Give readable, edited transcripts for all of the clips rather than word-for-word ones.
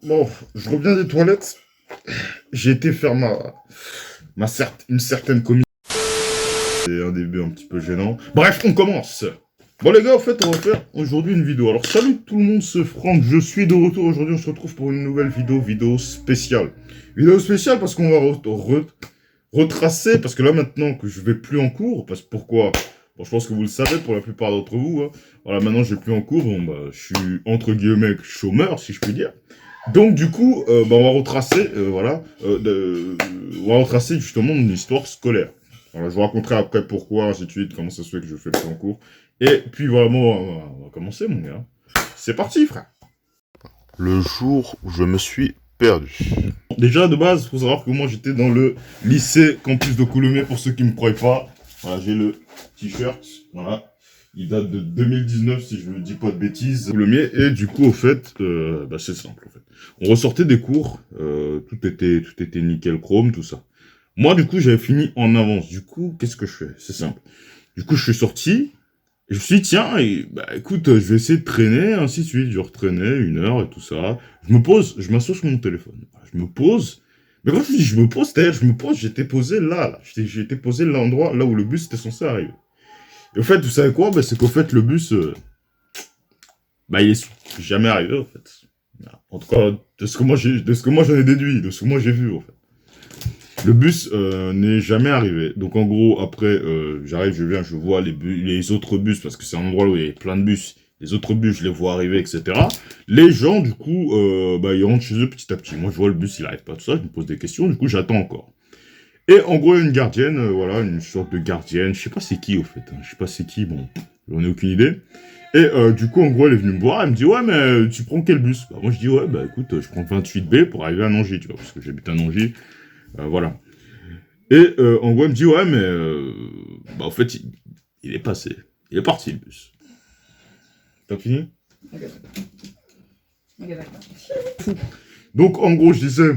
Bon, je reviens des toilettes. J'ai été faire une certaine commission. C'est un début un petit peu gênant. Bref, on commence. Bon les gars, en fait, on va faire aujourd'hui une vidéo. Alors salut tout le monde, c'est Franck, je suis de retour aujourd'hui. On se retrouve pour une nouvelle vidéo spéciale. Vidéo spéciale parce qu'on va retracer, parce que là maintenant que je vais plus en cours, parce que pourquoi? Bon, je pense que vous le savez pour la plupart d'entre vous. Hein. Voilà, maintenant je vais plus en cours, bon bah je suis entre guillemets chômeur si je puis dire. Donc du coup, bah, on va retracer, on va retracer justement mon histoire scolaire. Voilà, je vous raconterai après pourquoi, ainsi de suite, comment ça se fait que je fais plus en cours. Et puis vraiment, on va commencer mon gars. C'est parti frère. Le jour où je me suis perdu. Déjà de base, faut savoir que moi j'étais dans le lycée campus de Coulommiers pour ceux qui me croient pas. Voilà, j'ai le t-shirt, voilà. Il date de 2019 si je ne dis pas de bêtises. Coulommiers et du coup au fait, bah, c'est simple en fait. On ressortait des cours, tout était nickel chrome, tout ça. Moi du coup j'avais fini en avance. Du coup qu'est-ce que je fais? C'est simple. Du coup je suis sorti. Et je me suis dit, tiens, bah, écoute, je vais essayer de traîner, ainsi de suite. Je retraînais 1 heure et tout ça. Je me pose, je m'assois sur mon téléphone. Je me pose. Mais quand je dis je me pose, c'est-à-dire je me pose, j'étais posé là. J'étais posé l'endroit là où le bus était censé arriver. Et au fait, vous savez quoi? Bah, c'est qu'au fait, le bus, bah, il est jamais arrivé, en fait. Voilà. En tout cas, de ce que moi j'en ai déduit, de ce que moi j'ai vu, en fait. Le bus n'est jamais arrivé. Donc en gros, après, j'arrive, je viens, je vois les autres bus, parce que c'est un endroit où il y a plein de bus. Les autres bus, je les vois arriver, etc. Les gens, du coup, bah, ils rentrent chez eux petit à petit. Moi, je vois le bus, il arrive pas, tout ça. Je me pose des questions, du coup, j'attends encore. Et en gros, il y a une gardienne, voilà, une sorte de gardienne. Je sais pas c'est qui, au fait. Hein. Je sais pas c'est qui, bon, j'en ai aucune idée. Et du coup, en gros, elle est venue me voir. Elle me dit, ouais, mais tu prends quel bus? Bah, moi, je dis, ouais, bah écoute, je prends 28B pour arriver à Nangy, tu vois, parce que j'habite à Nangy. Voilà. Et en gros, elle me dit, ouais, mais bah, en fait, il est passé. Il est parti, le bus. T'as fini? Ok, d'accord. Donc, en gros, je disais...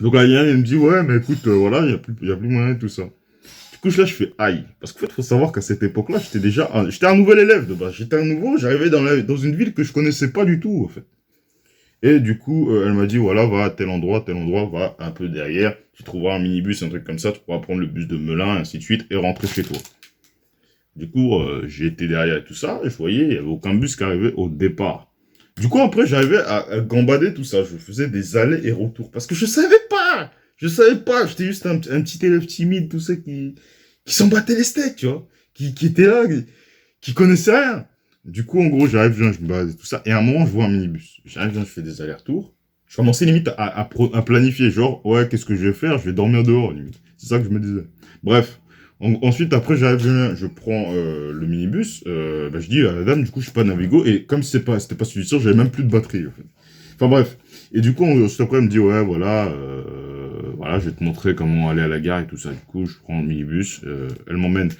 Donc, la Yann, elle me dit, ouais, mais écoute, voilà, il y a plus moyen et tout ça. Du coup, là, je fais aïe. Parce qu'en fait, faut savoir qu'à cette époque-là, j'étais un nouvel élève de base. J'étais un nouveau, j'arrivais dans une ville que je connaissais pas du tout, en fait. Et du coup, elle m'a dit, voilà, va à tel endroit, va un peu derrière. Tu trouveras un minibus, un truc comme ça, tu pourras prendre le bus de Melun, et ainsi de suite, et rentrer chez toi. Du coup, j'ai été derrière et tout ça, et je voyais, il n'y avait aucun bus qui arrivait au départ. Du coup, après, j'arrivais à gambader tout ça. Je faisais des allers et retours. Parce que je savais pas. J'étais juste un petit élève timide, tout ça, qui s'en battait les steaks, tu vois. Qui était là, qui connaissait rien. Du coup, en gros, j'arrive, je me balade et tout ça. Et à un moment, je vois un minibus. J'arrive, je fais des allers-retours. Je commençais limite à planifier. Genre, ouais, qu'est-ce que je vais faire? Je vais dormir dehors, limite. C'est ça que je me disais. Bref. Ensuite, après, j'arrive, je prends le minibus. Bah, je dis à la dame, du coup, je suis pas Navigo. Et comme c'était pas celui-ci, j'avais même plus de batterie, en fait. Enfin, bref. Et du coup, cet après, elle me dit, ouais, voilà, voilà, je vais te montrer comment aller à la gare et tout ça. Du coup, je prends le minibus. Elle m'emmène.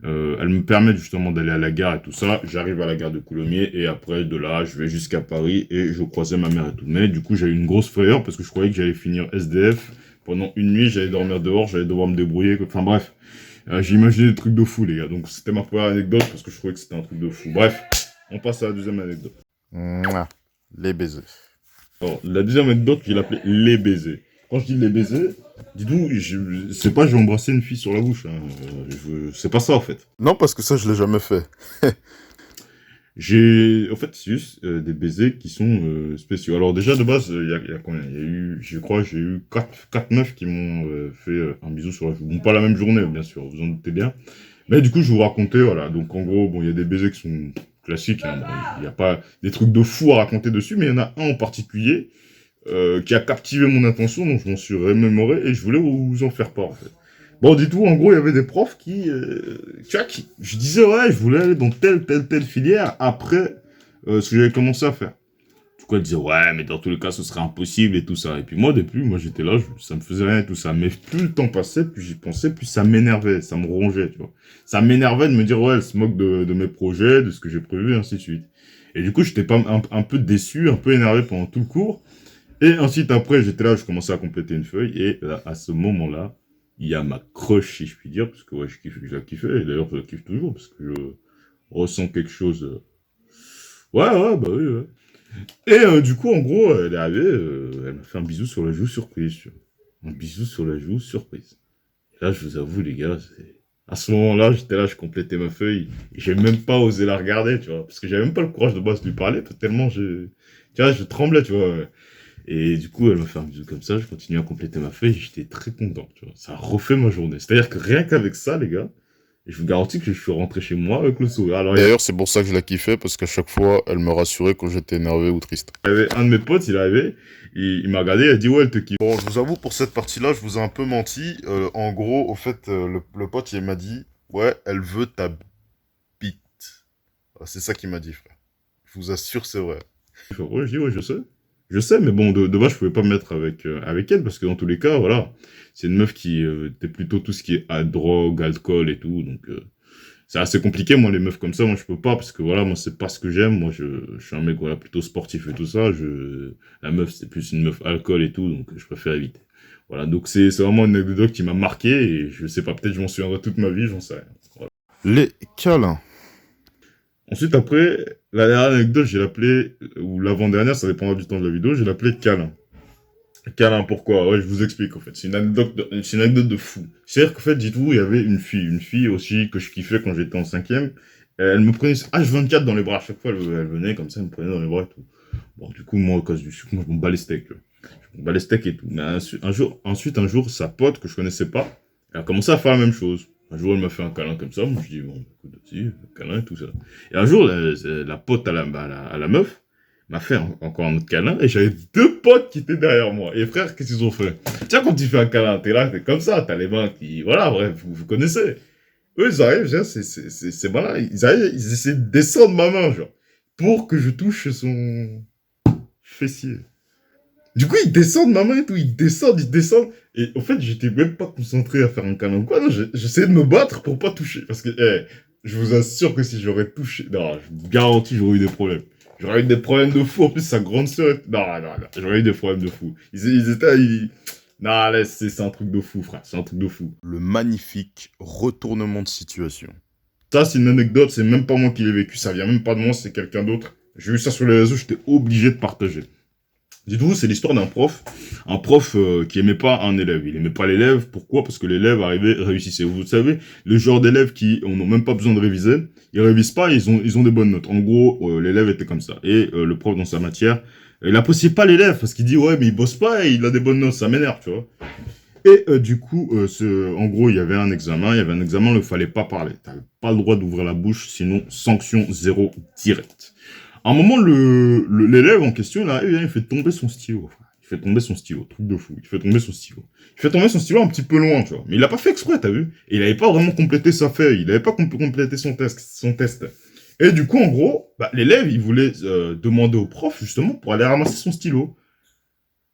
Elle me permet justement d'aller à la gare et tout ça. J'arrive à la gare de Coulommiers et après de là, je vais jusqu'à Paris et je croisais ma mère et tout. Mais du coup, j'ai eu une grosse frayeur parce que je croyais que j'allais finir SDF. Pendant une nuit, j'allais dormir dehors, j'allais devoir me débrouiller. Enfin bref, j'ai imaginé des trucs de fou, les gars. Donc c'était ma première anecdote parce que je croyais que c'était un truc de fou. Bref, on passe à la deuxième anecdote. Mouah, les baisers. Alors, la deuxième anecdote, je l'appelais les baisers. Quand je dis les baisers, dis-nous, c'est pas je vais embrasser une fille sur la bouche. Hein. C'est pas ça en fait. Non, parce que ça, je l'ai jamais fait. En fait, c'est juste des baisers qui sont spéciaux. Alors déjà, de base, il y a combien? Il y a eu, je crois, j'ai eu 4 meufs qui m'ont fait un bisou sur la joue. Bon, pas la même journée, bien sûr, vous en doutez bien. Mais du coup, je vais vous raconter, voilà. Donc, en gros, bon, il y a des baisers qui sont classiques. Hein. Bon, il n'y a pas des trucs de fou à raconter dessus, mais il y en a un en particulier qui a captivé mon attention, donc je m'en suis remémoré et je voulais vous en faire part, en fait. Bon, dis-toi, en gros, il y avait des profs tu vois, je disais, ouais, je voulais aller dans telle filière après ce que j'avais commencé à faire. Du coup, elle disait, ouais, mais dans tous les cas, ce serait impossible et tout ça. Et puis moi, depuis, moi, j'étais là, ça me faisait rien et tout ça. Mais plus le temps passait, plus j'y pensais, plus ça m'énervait, ça me rongeait, tu vois. Ça m'énervait de me dire, ouais, elle se moque de mes projets, de ce que j'ai prévu, et ainsi de suite. Et du coup, j'étais pas un peu déçu, un peu énervé pendant tout le cours. Et ensuite, après, j'étais là, je commençais à compléter une feuille. Et là, à ce moment-là, il y a ma crush, si je puis dire, parce que ouais, je la kiffais. Et d'ailleurs, je la kiffe toujours, parce que je ressens quelque chose. Ouais, bah oui, ouais. Et du coup, en gros, elle est arrivée, elle m'a fait un bisou sur la joue surprise. Tu vois. Un bisou sur la joue surprise. Et là, je vous avoue, les gars, à ce moment-là, j'étais là, je complétais ma feuille. Et j'ai même pas osé la regarder, tu vois. Parce que j'avais même pas le courage de base de lui parler, tellement tu vois, je tremblais, tu vois. Et du coup, elle m'a fait un bisou comme ça, je continue à compléter ma feuille, j'étais très content, tu vois. Ça a refait ma journée. C'est-à-dire que rien qu'avec ça, les gars, je vous garantis que je suis rentré chez moi avec le sourire. Alors, D'ailleurs, c'est pour ça que je la kiffais, parce qu'à chaque fois, elle me rassurait quand j'étais énervé ou triste. il y avait un de mes potes, il est arrivé, il m'a regardé, il a dit ouais, elle te kiffe. Bon, je vous avoue, pour cette partie-là, je vous ai un peu menti. En gros, au fait, le pote, il m'a dit, ouais, elle veut ta bite. Ah, c'est ça qu'il m'a dit, frère. Je vous assure, c'est vrai. Ouais, je dis ouais, je sais. Je sais, mais bon, de base, je pouvais pas me mettre avec elle, parce que dans tous les cas, voilà, c'est une meuf qui était plutôt tout ce qui est drogue, alcool et tout, donc c'est assez compliqué, moi, les meufs comme ça, moi, je peux pas, parce que voilà, moi, c'est pas ce que j'aime, moi, je suis un mec, voilà, plutôt sportif et tout ça, la meuf, c'est plus une meuf alcool et tout, donc je préfère éviter. Voilà, donc c'est vraiment une anecdote qui m'a marqué, et je sais pas, peut-être je m'en souviendrai toute ma vie, j'en sais rien. Voilà. Les câlins. Ensuite, après, la dernière anecdote, j'ai l'appelé, ou l'avant-dernière, ça dépendra du temps de la vidéo, j'ai l'appelé câlin. Câlin, pourquoi? Ouais, je vous explique, en fait. C'est une anecdote de fou. C'est-à-dire qu'en fait, dites-vous, il y avait une fille aussi que je kiffais quand j'étais en cinquième. Elle me prenait H24 dans les bras. À chaque fois, elle venait comme ça, elle me prenait dans les bras et tout. Bon, du coup, moi, à cause du sucre, moi, je me bats les steaks. Je me bats les steaks et tout. Mais un jour, sa pote, que je connaissais pas, elle a commencé à faire la même chose. Un jour, elle m'a fait un câlin comme ça. Moi, je dis, bon, écoute, vas-y, câlin et tout ça. Et un jour, la pote à la meuf, m'a fait encore un autre câlin et j'avais deux potes qui étaient derrière moi. Et frère, qu'est-ce qu'ils ont fait? Tiens, quand tu fais un câlin, t'es là, t'es comme ça, t'as les mains qui... Voilà, bref, vous connaissez. Eux, ils arrivent, genre, c'est malin, ils arrivent, ils essaient de descendre ma main, genre, pour que je touche son fessier. Du coup, ils descendent ma main et tout, ils descendent, ils descendent. Et en fait, j'étais même pas concentré à faire un câlin ou quoi, non, j'essayais de me battre pour pas toucher. Parce que, je vous assure que si j'aurais touché, non, je vous garantis, j'aurais eu des problèmes. J'aurais eu des problèmes de fou. En plus, sa grande sœur, non, j'aurais eu des problèmes de fou. Ils étaient, non, là, c'est un truc de fou, frère, c'est un truc de fou. Le magnifique retournement de situation. Ça, c'est une anecdote, c'est même pas moi qui l'ai vécu, ça vient même pas de moi, c'est quelqu'un d'autre. J'ai vu ça sur les réseaux, j'étais obligé de partager. Dites-vous, c'est l'histoire d'un prof. Un prof qui aimait pas un élève. Il aimait pas l'élève. Pourquoi? Parce que l'élève arrivait, réussissait. Vous savez, le genre d'élèves qui n'ont même pas besoin de réviser, ils révisent pas, ils ont des bonnes notes. En gros, l'élève était comme ça. Et le prof dans sa matière, il appréciait pas l'élève parce qu'il dit ouais mais il bosse pas et il a des bonnes notes, ça m'énerve, tu vois. Et du coup, en gros, il y avait un examen, il ne fallait pas parler. T'avais pas le droit d'ouvrir la bouche, sinon sanction zéro direct. À un moment, l'élève en question, là, il fait tomber son stylo. Il fait tomber son stylo, truc de fou. Il fait tomber son stylo. Il fait tomber son stylo un petit peu loin, tu vois. Mais il l'a pas fait exprès, t'as vu. Et il avait pas vraiment complété sa feuille. Il avait pas complété son test. Et du coup, en gros, l'élève, il voulait demander au prof, justement, pour aller ramasser son stylo.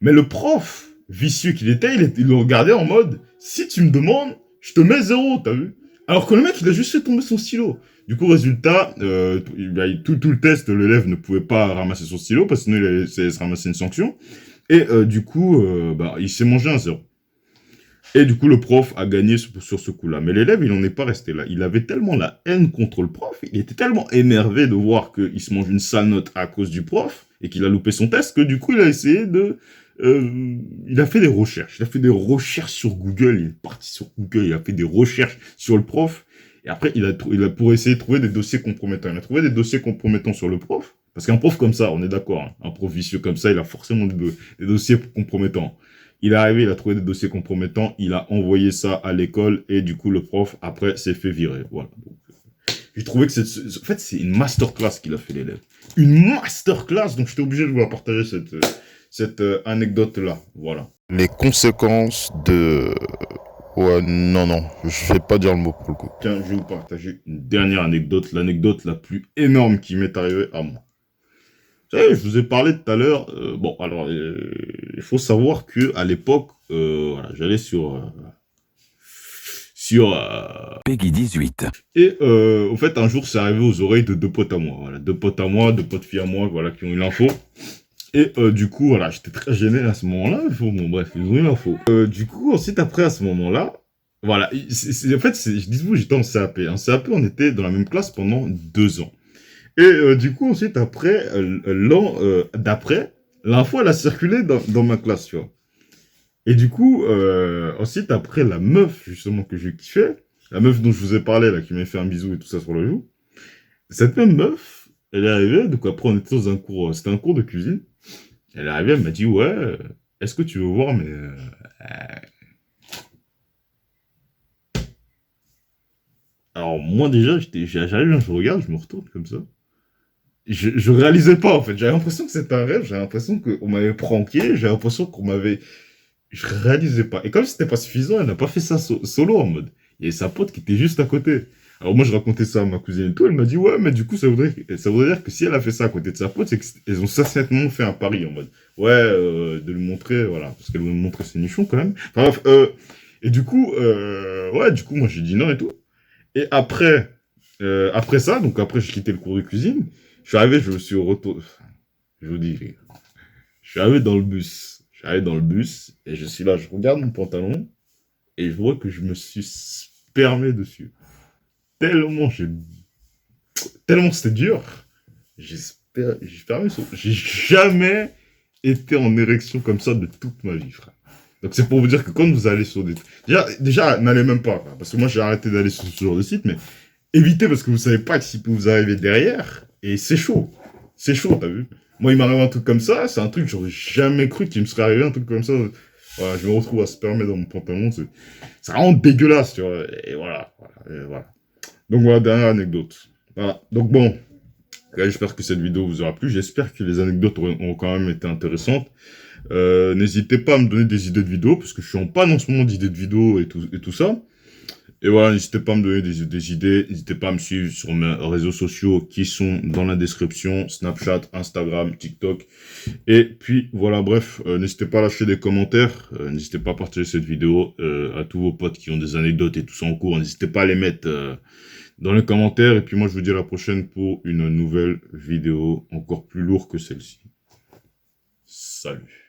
Mais le prof, vicieux qu'il était, il le regardait en mode, si tu me demandes, je te mets 0, t'as vu. Alors que le mec, il a juste fait tomber son stylo. Du coup, résultat, tout le test, l'élève ne pouvait pas ramasser son stylo, parce que sinon il allait se ramasser une sanction. Et du coup, il s'est mangé un 0. Et du coup, le prof a gagné sur ce coup-là. Mais l'élève, il n'en est pas resté là. Il avait tellement la haine contre le prof, il était tellement énervé de voir qu'il se mange une sale note à cause du prof, et qu'il a loupé son test, que du coup, il a essayé il a fait des recherches. Il a fait des recherches sur Google. Il est parti sur Google. Il a fait des recherches sur le prof. Et après, il a pour essayer de trouver des dossiers compromettants. Il a trouvé des dossiers compromettants sur le prof. Parce qu'un prof comme ça, on est d'accord, hein, un prof vicieux comme ça, il a forcément des dossiers compromettants. Il est arrivé, il a trouvé des dossiers compromettants. Il a envoyé ça à l'école. Et du coup, le prof, après, s'est fait virer. Voilà. Donc, j'ai trouvé que en fait, c'est une masterclass qu'il a fait l'élève. Une masterclass. Donc, j'étais obligé de vous la partager cette anecdote-là, voilà. Les conséquences de... Ouais, non, je vais pas dire le mot pour le coup. Tiens, je vais vous partager une dernière anecdote, l'anecdote la plus énorme qui m'est arrivée à moi. Vous savez, je vous ai parlé tout à l'heure, il faut savoir que à l'époque, voilà, j'allais sur Peggy 18. Et au fait, un jour, c'est arrivé aux oreilles de deux potes à moi, voilà, deux potes filles à moi, voilà, qui ont eu l'info. Et du coup, voilà, j'étais très gêné à ce moment-là. Bon, bref, ils ont eu l'info. Du coup, ensuite, après, à ce moment-là, voilà, en fait, je dis-vous, j'étais en CAP. En CAP, on était dans la même classe pendant 2 ans. Et du coup, ensuite, après, l'an d'après, l'info, elle a circulé dans ma classe, tu vois. Et du coup, ensuite, après, la meuf, justement, que je kiffais, la meuf dont je vous ai parlé, là, qui m'a fait un bisou et tout ça sur le joue, cette même meuf, elle est arrivée, donc après, on était dans un cours, c'était un cours de cuisine. Elle est arrivée, elle m'a dit, ouais, est-ce que tu veux voir mes... Alors, moi, déjà, j'arrive, je regarde, je me retourne comme ça. Je réalisais pas, en fait. J'avais l'impression que c'était un rêve, j'avais l'impression qu'on m'avait pranké, j'avais l'impression qu'on m'avait... Je réalisais pas. Et comme c'était pas suffisant, elle n'a pas fait ça solo en mode. Il y avait sa pote qui était juste à côté. Alors moi, je racontais ça à ma cousine et tout. Elle m'a dit, ouais, mais du coup, ça voudrait dire que si elle a fait ça à côté de sa pote, c'est qu'elles ont certainement fait un pari en mode. Ouais, de lui montrer, voilà. Parce qu'elle voulait me montrer ses nichons quand même. Enfin bref, et du coup, ouais, du coup, moi, j'ai dit non et tout. Et après, après ça, donc après, j'ai quitté le cours de cuisine. Je suis arrivé, je me suis retourné. Je vous dis, les gars. Je suis arrivé dans le bus. Je suis arrivé dans le bus et je suis là, je regarde mon pantalon et je vois que je me suis spermé dessus. Tellement tellement c'était dur. J'ai spermé sur... J'ai jamais été en érection comme ça de toute ma vie, frère. Donc c'est pour vous dire que quand vous allez sur des... Déjà n'allez même pas, frère, parce que moi j'ai arrêté d'aller sur ce genre de site, mais évitez parce que vous savez pas ce qui peut vous arriver derrière et c'est chaud. C'est chaud, t'as vu? Moi, il m'arrive un truc comme ça, c'est un truc que j'aurais jamais cru qu'il me serait arrivé, un truc comme ça. Voilà, je me retrouve à spermer dans mon pantalon, c'est vraiment dégueulasse, tu vois. Et voilà, voilà, et voilà. Donc voilà, dernière anecdote. Voilà, donc bon, là, j'espère que cette vidéo vous aura plu, j'espère que les anecdotes ont quand même été intéressantes. N'hésitez pas à me donner des idées de vidéos, parce que je suis en panne en ce moment d'idées de vidéos et tout ça. Et voilà, n'hésitez pas à me donner des idées, n'hésitez pas à me suivre sur mes réseaux sociaux qui sont dans la description, Snapchat, Instagram, TikTok. Et puis voilà, bref, n'hésitez pas à lâcher des commentaires, n'hésitez pas à partager cette vidéo à tous vos potes qui ont des anecdotes et tout ça en cours, n'hésitez pas à les mettre dans les commentaires. Et puis moi je vous dis à la prochaine pour une nouvelle vidéo encore plus lourde que celle-ci. Salut.